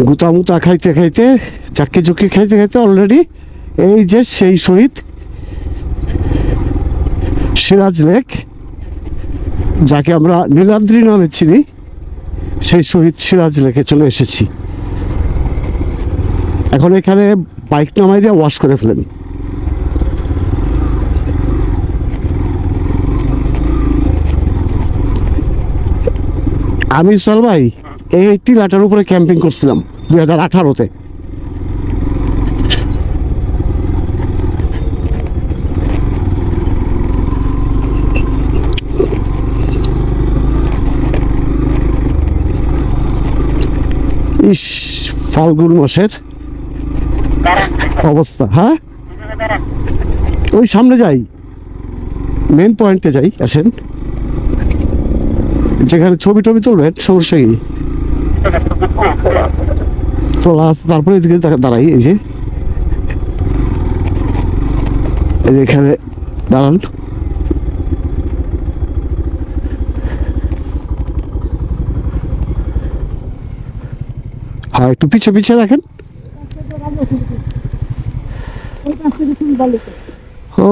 গুতামুতা খাইতে খাইতে চাক্কি চুক্কি খাইতে খাইতে অলরেডি এই যে সেই শহীদ সিরাজ লেক, যাকে আমরা নীলাদ্রি নামে চিনি, সেই শহীদ সিরাজ লেকে চলে এসেছি। এখন এখানে বাইক নামাই দিয়ে ওয়াশ করে ফেলেন। আমি চল ভাই এই টিলাটার উপরে ক্যাম্পিং করছিলাম 2018-তে। ইস, ফাল্গুন মাসের অবস্থা। হ্যাঁ, ওই সামনে যাই, মেন পয়েন্টে যাই, আসেন, যেখানে ছবি টবি তুলবেন, সমস্যা কি তোলা আছে। তারপরে এদিকে দাঁড়াই, এই যে এখানে দাঁড়ান। হ্যাঁ, একটু পিছিয়ে পিছিয়ে রাখেন। ও,